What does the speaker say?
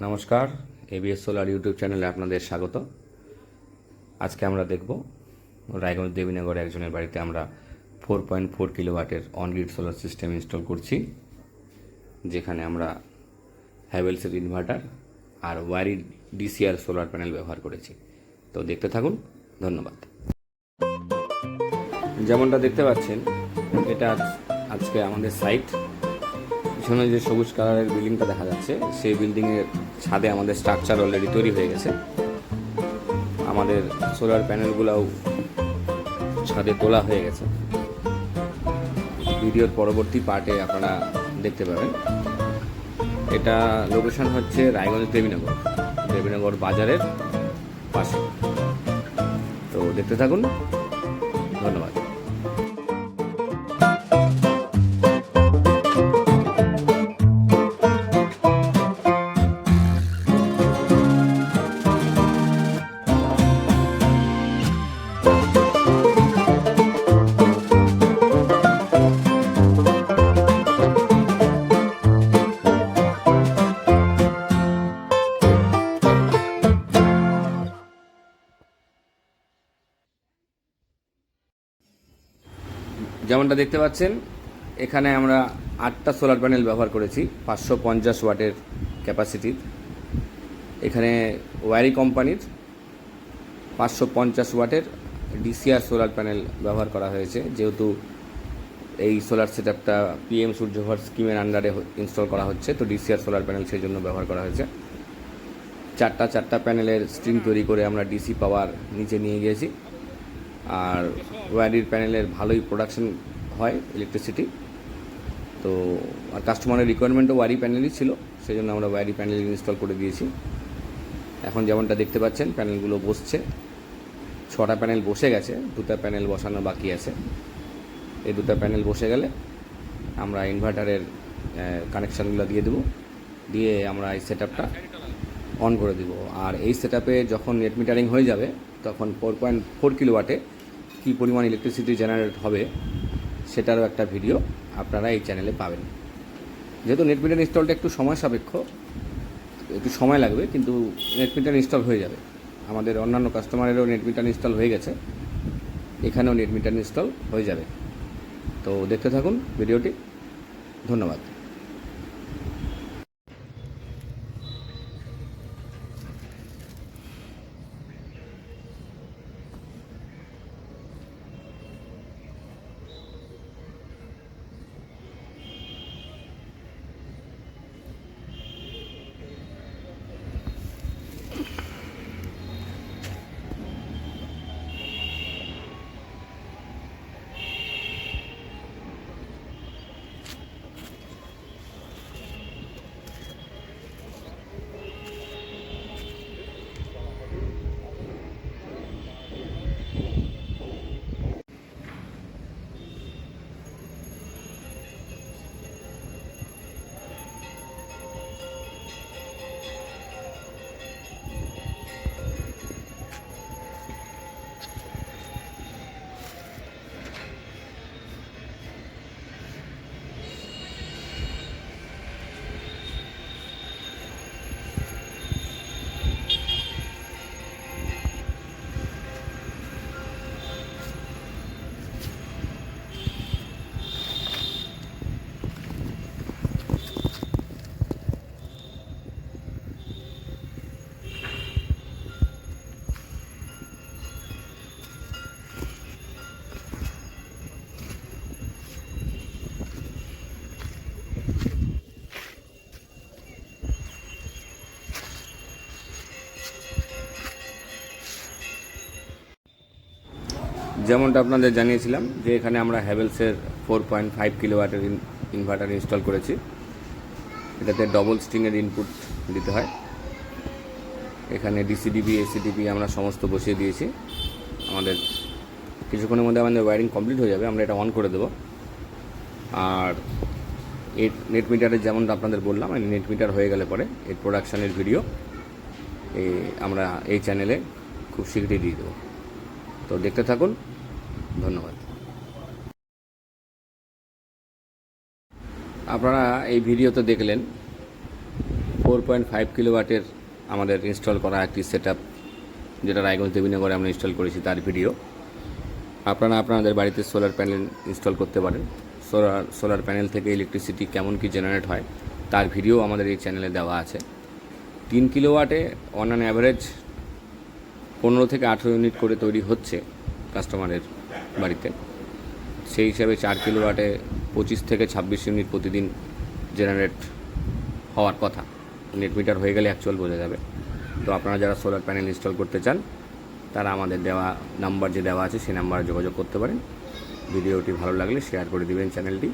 নমস্কার, ABS solar YouTube চ্যানেলে আপনাদের স্বাগত। আজকে আমরা দেখব রায়গঞ্জ দেবীনগরে একজনের বাড়িতে আমরা 4.4 কিলোওয়াটের অনগ্রিড সোলার সিস্টেম ইনস্টল করছি, যেখানে আমরা হ্যাভেলসের ইনভার্টার আর ওয়ারি ডিসিআর সোলার প্যানেল ব্যবহার করেছি। তো দেখতে থাকুন, ধন্যবাদ। যেমনটা দেখতে পাচ্ছেন, এটা আজকে আমাদের সাইট। পিছনে যে সবুজ কালারের বিল্ডিংটা দেখা যাচ্ছে, সেই বিল্ডিংয়ের ছাদে আমাদের স্ট্রাকচার অলরেডি তৈরি হয়ে গেছে। আমাদের সোলার প্যানেলগুলোও ছাদে তোলা হয়ে গেছে। ভিডিওর পরবর্তী পার্টে আপনারা দেখতে পাবেন। এটা লোকেশন হচ্ছে রায়গঞ্জ দেবীনগর বাজারের পাশে। তো দেখতে থাকুন, ধন্যবাদ। যেমনটা দেখতে পাচ্ছেন, এখানে আমরা 8টা সোলার প্যানেল ব্যবহার করেছি 550 ওয়াটের ক্যাপাসিটির। এখানে ওয়ারি কোম্পানির 550 ওয়াটের ডিসিআর সোলার প্যানেল ব্যবহার করা হয়েছে, যেহেতু এই সোলার সেটআপটা পিএম সূর্যঘর স্কিমের আন্ডারে ইনস্টল করা হচ্ছে, তো ডিসিআর সোলার প্যানেল সেই জন্য ব্যবহার করা হয়েছে। চারটা প্যানেলের স্ট্রিং তৈরি করে আমরা ডিসি পাওয়ার নিচে নিয়ে গিয়েছি। আর ওয়ারির প্যানেলের ভালোই প্রোডাকশন হয় ইলেকট্রিসিটি। তো আর কাস্টমারের রিকোয়ারমেন্টও ওয়ারি প্যানেলই ছিল, সেই জন্য আমরা ওয়ারি প্যানেল ইনস্টল করে দিয়েছি। এখন যেমনটা দেখতে পাচ্ছেন, প্যানেলগুলো বসছে। 6টা প্যানেল বসে গেছে, 2টা প্যানেল বসানো বাকি আছে। এই 2টা প্যানেল বসে গেলে আমরা ইনভার্টারের কানেকশানগুলো দিয়ে আমরা এই সেটআপটা অন করে দিব। আর এই সেটআপে যখন নেট মিটারিং হয়ে যাবে, তখন 4.4 কিলোওয়াটে কী পরিমাণ ইলেকট্রিসিটি জেনারেট হবে সেটারও একটা ভিডিও আপনারা এই চ্যানেলে পাবেন। যেহেতু নেট মিটার ইনস্টলটা একটু সময় সাপেক্ষ, একটু সময় লাগবে, কিন্তু নেট মিটার ইনস্টল হয়ে যাবে। আমাদের অন্যান্য কাস্টমারেরও নেট মিটার ইনস্টল হয়ে গেছে, এখানেও নেট মিটার ইনস্টল হয়ে যাবে। তো দেখতে থাকুন ভিডিওটি, ধন্যবাদ। যেমনটা আপনাদের জানিয়েছিলাম যে এখানে আমরা হ্যাভেলসের 4.5 কিলোওয়াটের ইনভার্টার ইনস্টল করেছি। এটাতে ডবল স্ট্রিংয়ের ইনপুট দিতে হয়। এখানে ডিসিডিবি, এসিডিবি আমরা সমস্ত বসিয়ে দিয়েছি। আমাদের কিছুক্ষণের মধ্যে আমাদের ওয়্যারিং কমপ্লিট হয়ে যাবে, আমরা এটা অন করে দেব। আর এই নেট মিটারের যেমনটা আপনাদের বললাম, নেট মিটার হয়ে গেলে পরে এর প্রোডাকশানের ভিডিও আমরা এই চ্যানেলে খুব শীঘ্রই দিয়ে দেবো। তো দেখতে থাকুন, ধন্যবাদ। আপনারা এই ভিডিওতে দেখলেন 4.5 কিলোওয়াটের আমাদের ইনস্টল করা একটি সেট আপ, যেটা রায়গঞ্জ দেবীনগরে আমরা ইনস্টল করেছি, তার ভিডিও। আপনারা আপনাদের বাড়িতে সোলার প্যানেল ইনস্টল করতে পারেন। সোলার প্যানেল থেকে ইলেকট্রিসিটি কেমন কি জেনারেট হয় তার ভিডিও আমাদের এই চ্যানেলে দেওয়া আছে। 3 কিলোওয়াটে অন অ্যান অ্যাভারেজ 15 থেকে 18 ইউনিট করে তৈরি হচ্ছে কাস্টমারের বাড়িতে। সেই হিসাবে 4 কিলোওয়াটে 25 থেকে 26 ইউনিট প্রতিদিন জেনারেট হওয়ার কথা। নেট মিটার হয়ে গেলে অ্যাকচুয়াল বোঝা যাবে। তো আপনারা যারা সোলার প্যানেল ইনস্টল করতে চান তারা আমাদের দেওয়া নাম্বার যে দেওয়া আছে সেই নাম্বারে যোগাযোগ করতে পারেন। ভিডিওটি ভালো লাগলে শেয়ার করে দিবেন চ্যানেলটি।